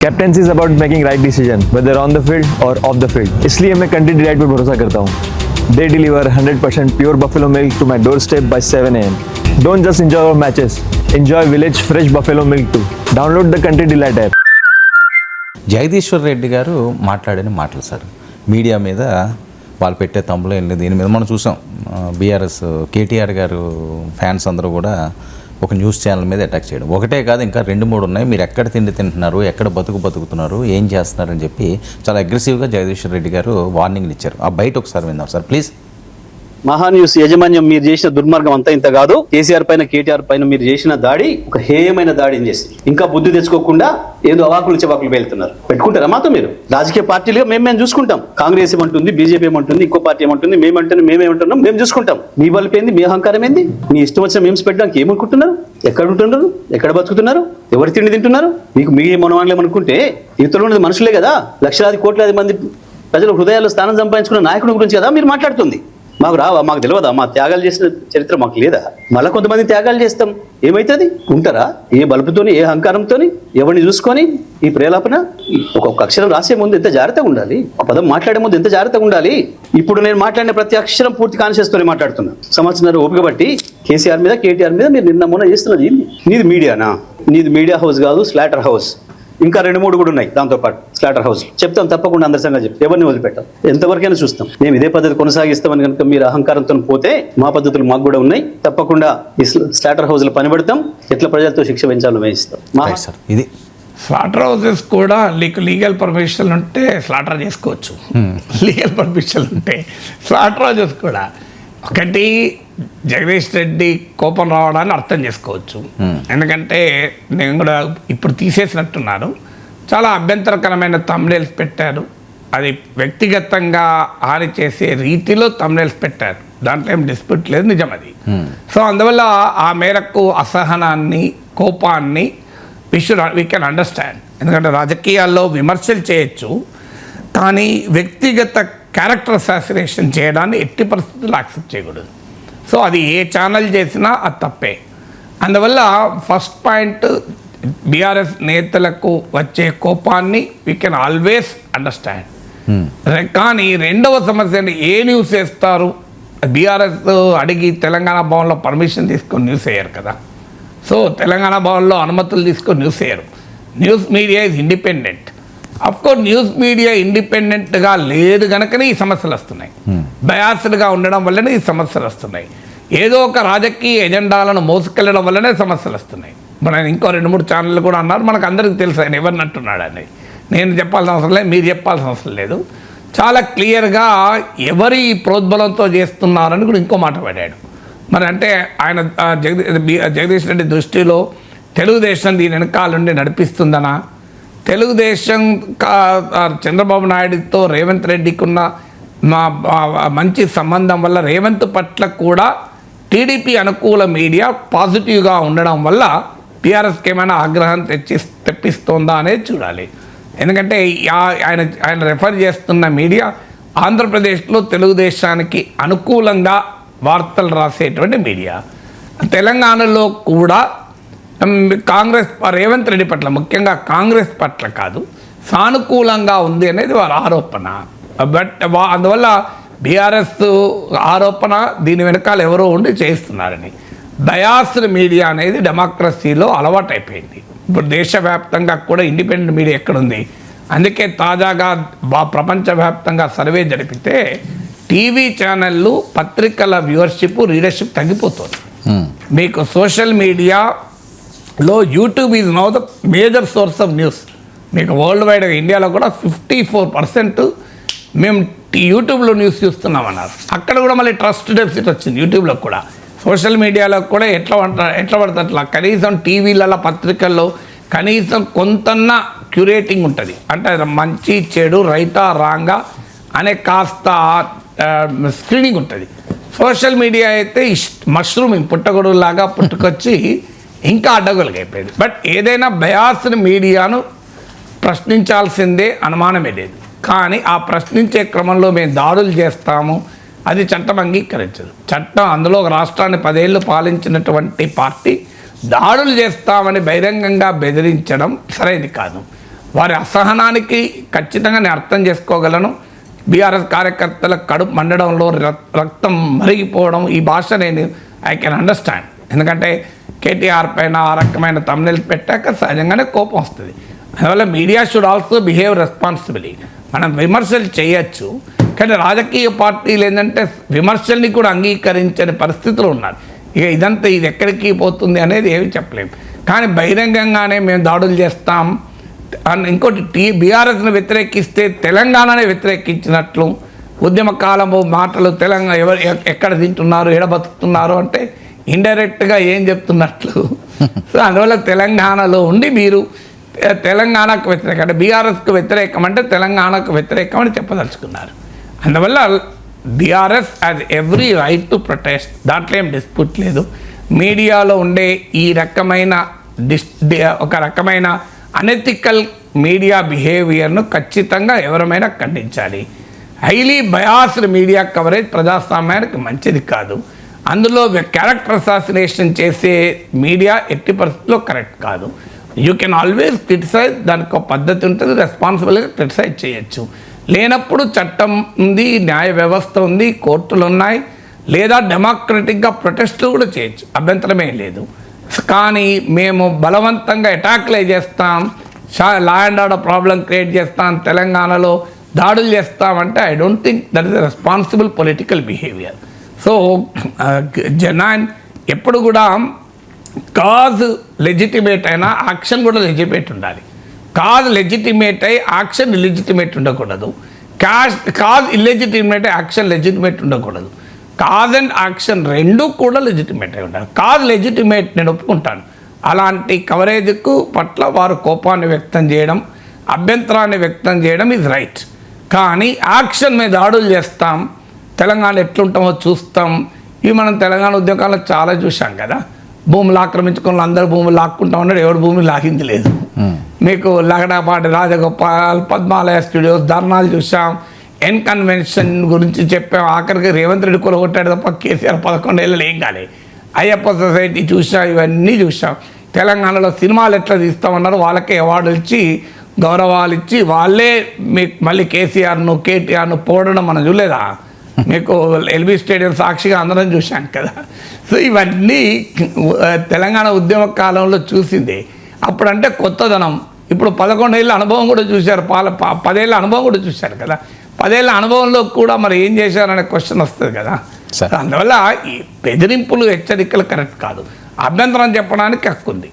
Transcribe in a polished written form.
Captaincy is about making right decision whether on the field और off the field. इसलिए मैं Country Delight पर भरोसा करता हूँ। They deliver 100% pure buffalo milk to my doorstep by 7 AM। Don't just enjoy our matches, enjoy village fresh buffalo milk too. Download the country delight app. Jagadishwar Reddy గారు మాట్లాడిన మాటలు sir media మీద వాళ్ళు పెట్టే తమ్ముళ్ళు దీని మీద మనం చూసాం. బీఆర్ఎస్ కేటీఆర్ గారు ఫ్యాన్స్ అందరూ కూడా ఒక న్యూస్ ఛానల్ మీద అటాక్ చేయడం ఒకటే కాదు, ఇంకా 2-3 ఉన్నాయి. మీరు ఎక్కడ తిండి తింటున్నారు, ఎక్కడ బతుకుతున్నారు, ఏం చేస్తున్నారని చెప్పి చాలా అగ్రెసివ్గా జగదీశ్వర్ రెడ్డి గారు వార్నింగ్లు ఇచ్చారు. ఆ బయట ఒకసారి విందాం సార్ ప్లీజ్. మహాన్యూస్ యాజమాన్యం మీరు చేసిన దుర్మార్గం అంతా ఇంత కాదు. కేసీఆర్ పైన కేటీఆర్ పైన మీరు చేసిన దాడి ఒక హేయమైన దాడిని చేసి ఇంకా బుద్ధి తెచ్చుకోకుండా ఏదో అవాకులు చెవాకులు వెళ్తున్నారు. పెట్టుకుంటారా మాతో మీరు? రాజకీయ పార్టీలుగా మేము చూసుకుంటాం. కాంగ్రెస్ ఏమంటుంది, బీజేపీ ఏమంటుంది, ఇంకో పార్టీ ఏమంటుంది, మేమేమంటున్నాం, మేము చూసుకుంటాం. మీ బలిపి ఏంది, మీ అహంకారం ఏంది? మీ ఇష్టం వచ్చిన మేమ్స్ పెట్టడానికి ఏమనుకుంటున్నారు? ఎక్కడ ఉంటున్నారు, ఎక్కడ బతుకుతున్నారు, ఎవరు తిండి తింటున్నారు? మీకు మీ మనవాళ్ళు ఏమనుకుంటే ఇతరులు ఉన్నది మనుషులే కదా. లక్షలాది కోట్లాది మంది ప్రజల హృదయాల్లో స్థానం సంపాదించుకున్న నాయకుడి గురించి కదా మీరు మాట్లాడుతుంది. మాకు రావా? మాకు తెలియదా? మా త్యాగాలు చేసిన చరిత్ర మాకు లేదా? మళ్ళీ కొంతమంది త్యాగాలు చేస్తాం, ఏమవుతుంది? ఉంటారా? ఏ బలుపుతోని, ఏ అహంకారంతోని, ఎవరిని చూసుకొని ఈ ప్రేలాపన? ఒక్కొక్క అక్షరం రాసే ముందు ఎంత జాగ్రత్తగా ఉండాలి, ఆ పదం మాట్లాడే ముందు ఎంత జాగ్రత్తగా ఉండాలి. ఇప్పుడు నేను మాట్లాడిన ప్రతి అక్షరం పూర్తి కాన్షియస్తోనే మాట్లాడుతున్నా. సంవత్సరం ఓపిక బట్టి కేసీఆర్ మీద, కేటీఆర్ మీద మీరు నిన్న మొన్న చేస్తున్నది నీది మీడియానా? నీది మీడియా హౌస్ కాదు, స్లాటర్ హౌస్. ఇంకా 2-3 కూడా ఉన్నాయి దాంతోపాటు స్లాటర్ హౌస్. చెప్తాం తప్పకుండా, అందరి సంగతి చెప్తాం, ఎవరిని వదిలిపెట్టాం, ఎంతవరకైనా చూస్తాం. మేము ఇదే పద్ధతి కొనసాగిస్తామని కనుక మీరు అహంకారంతో పోతే మా పద్ధతులు మాకు కూడా ఉన్నాయి. తప్పకుండా ఈ స్లాటర్ హౌస్లో పనిపడతాం. ఎట్లా ప్రజలతో శిక్ష పెంచాలో వేయిస్తాం. ఇది స్లాటర్ హౌసెస్ కూడా లీగల్ పర్మిషన్ ఉంటే స్లాటర్ చేసుకోవచ్చు. లీగల్ పర్మిషన్ ఉంటే స్లాటర్ హౌసెస్ కూడా ఒకటి జగదీష్ రెడ్డి కోపం రావడాన్ని అర్థం చేసుకోవచ్చు. ఎందుకంటే నేను కూడా ఇప్పుడు తీసేసినట్టున్నారు. చాలా అభ్యంతరకరమైన థంబ్నెయిల్స్ పెట్టారు. అది వ్యక్తిగతంగా హాని చేసే రీతిలో థంబ్నెయిల్స్ పెట్టారు. దాంట్లో ఏం డిస్ప్యూట్ లేదు, నిజం అది. సో అందువల్ల ఆ మేరకు అసహనాన్ని, కోపాన్ని వీ కెన్ అండర్స్టాండ్. ఎందుకంటే రాజకీయాల్లో విమర్శలు చేయొచ్చు, కానీ వ్యక్తిగత క్యారెక్టర్ అసాసినేషన్ చేయడాన్ని ఎట్టి పరిస్థితుల్లో యాక్సెప్ట్ చేయకూడదు. సో అది ఏ ఛానల్ చేసినా అది తప్పే. అందువల్ల ఫస్ట్ పాయింట్, బీఆర్ఎస్ నేతలకు వచ్చే కోపాన్ని వీ కెన్ ఆల్వేస్ అండర్స్టాండ్. కానీ రెండవ సమస్య, ఏ న్యూస్ వేస్తారు? బీఆర్ఎస్ అడిగి తెలంగాణ భవన్లో పర్మిషన్ తీసుకొని న్యూస్ వేయరు కదా. సో తెలంగాణ భవన్లో అనుమతులు తీసుకొని న్యూస్ వేయరు. News media is independent. Of course news media ఇండిపెండెంట్గా లేదు కనుకనే ఈ సమస్యలు వస్తున్నాయి. బయాస్డ్గా ఉండడం వల్లనే ఈ సమస్యలు వస్తున్నాయి. ఏదో ఒక రాజకీయ ఎజెండాలను మోసుకెళ్ళడం వల్లనే సమస్యలు వస్తున్నాయి. మన ఇంకో 2-3 ఛానళ్ళు కూడా అన్నారు, మనకు అందరికీ తెలుసు ఆయన ఎవరిని అంటున్నాడని. నేను చెప్పాల్సిన అవసరం లేదు, మీరు చెప్పాల్సిన అవసరం లేదు. చాలా క్లియర్గా ఎవరి ప్రోద్బలంతో చేస్తున్నారని కూడా ఇంకో మాట పడాడు. మరి అంటే ఆయన జగదీష్ రెడ్డి దృష్టిలో తెలుగుదేశం దీని వెనకాల నుండి నడిపిస్తుందనా? తెలుగుదేశం చంద్రబాబు నాయుడుతో రేవంత్ రెడ్డికి ఉన్న మంచి సంబంధం వల్ల రేవంత్ పట్ల కూడా టీడీపీ అనుకూల మీడియా పాజిటివ్గా ఉండడం వల్ల టీఆర్ఎస్కి ఏమైనా ఆగ్రహం తెప్పిస్తోందా అనేది చూడాలి. ఎందుకంటే ఆయన రెఫర్ చేస్తున్న మీడియా ఆంధ్రప్రదేశ్లో తెలుగుదేశానికి అనుకూలంగా వార్తలు రాసేటువంటి మీడియా. తెలంగాణలో కూడా కాంగ్రెస్, రేవంత్ రెడ్డి పట్ల, ముఖ్యంగా కాంగ్రెస్ పట్ల కాదు, సానుకూలంగా ఉంది అనేది వారి ఆరోపణ. బట్ అందువల్ల బీఆర్ఎస్ ఆరోపణ దీని వెనకాల ఎవరో ఉండి చేస్తున్నారని. బయాస్డ్ మీడియా అనేది డెమోక్రసీలో అలవాటు అయిపోయింది. ఇప్పుడు దేశవ్యాప్తంగా కూడా ఇండిపెండెంట్ మీడియా ఎక్కడుంది? అందుకే తాజాగా ప్రపంచవ్యాప్తంగా సర్వే జరిపితే టీవీ ఛానళ్ళు, పత్రికల వ్యూవర్షిప్, రీడర్షిప్ తగ్గిపోతుంది. మీకు సోషల్ మీడియాలో YouTube is now the major source of news. మీకు వరల్డ్ వైడ్గా ఇండియాలో కూడా 54% మేము యూట్యూబ్లో న్యూస్ చూస్తున్నామన్నారు. అక్కడ కూడా మళ్ళీ ట్రస్ట్ డెఫిసిట్ వచ్చింది యూట్యూబ్లో కూడా. సోషల్ మీడియాలో కూడా ఎట్లా పడితే అట్లా, కనీసం టీవీలలో, పత్రికల్లో కనీసం కొంతన్నా క్యూరేటింగ్ ఉంటుంది. అంటే మంచి, చెడు, రైటా, రాంగా అనే కాస్త స్క్రీనింగ్ ఉంటుంది. సోషల్ మీడియా అయితే మష్రూమింగ్, పుట్టగొడుగులాగా పుట్టుకొచ్చి ఇంకా అడ్డగోలుగా అయిపోయింది. బట్ ఏదైనా బయాస్డ్ మీడియాను ప్రశ్నించాల్సిందే, అనుమానమే లేదు. కానీ ఆ ప్రశ్నించే క్రమంలో మేము దాడులు చేస్తాము, అది చట్టం అంగీకరించదు. చట్టం అందులో ఒక రాష్ట్రాన్ని 10 ఏళ్ళు పాలించినటువంటి పార్టీ దాడులు చేస్తామని బహిరంగంగా బెదిరించడం సరైనది కాదు. వారి అసహనానికి ఖచ్చితంగా నేను అర్థం చేసుకోగలను. బీఆర్ఎస్ కార్యకర్తల కడుపు మండడంలో రక్తం మరిగిపోవడం, ఈ భాష నేను ఐ కెన్ అండర్స్టాండ్. ఎందుకంటే కేటీఆర్ పైన ఆ రకమైన తమ్నెల్స్ పెట్టాక సహజంగానే కోపం వస్తుంది. అందువల్ల media should also behave responsibility. మనం విమర్శలు చేయొచ్చు, కానీ రాజకీయ పార్టీలు ఏంటంటే విమర్శల్ని కూడా అంగీకరించని పరిస్థితులు ఉన్నారు. ఇక ఇదంతా ఇది ఎక్కడికి పోతుంది అనేది ఏమి చెప్పలేము. కానీ బహిరంగంగానే మేము దాడులు చేస్తాం అని ఇంకోటి బీఆర్ఎస్ను వ్యతిరేకిస్తే తెలంగాణనే వ్యతిరేకించినట్లు, ఉద్యమ కాలము మాటలు తెలంగాణ ఎక్కడ తింటున్నారు, ఎడ బతుకుతున్నారు అంటే ఇండైరెక్ట్గా ఏం చెప్తున్నట్లు. సో అందువల్ల తెలంగాణలో ఉండి మీరు తెలంగాణకు వ్యతిరేకం అంటే బీఆర్ఎస్కు వ్యతిరేకం అంటే తెలంగాణకు వ్యతిరేకం అని చెప్పదలుచుకున్నారు. అందువల్ల BRS has every right to protest, దాంట్లో ఏం డిస్ప్యూట్ లేదు. మీడియాలో ఉండే ఈ రకమైన ఒక రకమైన అనెథికల్ మీడియా బిహేవియర్ను ఖచ్చితంగా ఎవరమైనా ఖండించాలి. హైలీ బయాస్డ్ మీడియా కవరేజ్ ప్రజాస్వామ్యానికి మంచిది కాదు. అందులో క్యారెక్టర్ అసాసినేషన్ చేసే మీడియా ఎట్టి పరిస్థితుల్లో కరెక్ట్ కాదు. యూ కెన్ ఆల్వేస్ క్రిటిసైజ్, దానికి ఒక పద్ధతి ఉంటుంది, రెస్పాన్సిబుల్గా క్రిటిసైజ్ చేయొచ్చు. లేనప్పుడు చట్టం ఉంది, న్యాయ వ్యవస్థ ఉంది, కోర్టులు ఉన్నాయి, లేదా డెమోక్రటిక్గా ప్రొటెస్ట్లు కూడా చేయొచ్చు, అభ్యంతరమే లేదు. కానీ మేము బలవంతంగా అటాక్లే చేస్తాం, law and order problem create చేస్తాం, తెలంగాణలో దాడులు చేస్తామంటే I don't think that is a responsible political behaviour. So జనాన్ ఎప్పుడు కూడా కాజ్ లెజిటిమేట్ అయినా యాక్షన్ కూడా లెజిటిమేట్ ఉండాలి. కాజ్ లెజిటిమేట్ అయి యాక్షన్ ఇల్లిజిటిమేట్ ఉండకూడదు. కాజ్ ఇల్లెజిటిమేట్ యాక్షన్ లెజిటిమేట్ ఉండకూడదు. కాజ్ అండ్ యాక్షన్ రెండూ కూడా లెజిటిమేట్ అయి ఉండాలి. కాజ్ లెజిటిమేట్ నేను ఒప్పుకుంటాను. అలాంటి కవరేజ్కు పట్ల వారు కోపాన్ని వ్యక్తం చేయడం, అభ్యంతరాన్ని వ్యక్తం చేయడం ఈజ్ రైట్. కానీ యాక్షన్ మీద దాడులు చేస్తాం, తెలంగాణ ఎట్లుంటామో చూస్తాం, ఇవి మనం తెలంగాణ ఉద్యోగాల్లో చాలా చూసాం కదా. భూములు ఆక్రమించుకున్న అందరూ భూములు లాక్కుంటా ఉన్నాడు, ఎవరు భూమి లాగింది లేదు. మీకు లగడపాటి రాజగోపాల్, పద్మాలయ స్టూడియోస్ ధర్నాలు చూసాం, ఎన్ కన్వెన్షన్ గురించి చెప్పాం. ఆఖరికి రేవంత్ రెడ్డి కూడా కొట్టాడు తప్ప కేసీఆర్ 11 ఏళ్ళు ఏం కాలే. అయ్యప్ప సొసైటీ చూసాం, ఇవన్నీ చూసాం. తెలంగాణలో సినిమాలు ఎట్లా తీస్తామన్నారు, వాళ్ళకే అవార్డులు ఇచ్చి గౌరవాలు ఇచ్చి వాళ్ళే మీకు మళ్ళీ కేసీఆర్ను కేటీఆర్ను పోడడం మనం చూడలేదా? మీకు ఎల్బీ స్టేడియం సాక్షిగా అందరం చూశాం కదా. సో ఇవన్నీ తెలంగాణ ఉద్యమ కాలంలో చూసింది. అప్పుడంటే కొత్తదనం. ఇప్పుడు 11 ఏళ్ళ అనుభవం కూడా చూశారు, 10 ఏళ్ళ అనుభవం కూడా చూశారు కదా. 10 ఏళ్ళ అనుభవంలో కూడా మరి ఏం చేశారనే క్వశ్చన్ వస్తుంది కదా. అందువల్ల ఈ బెదిరింపులు హెచ్చరికలు కరెక్ట్ కాదు. అభ్యంతరం చెప్పడానికి హక్కు ఉంది.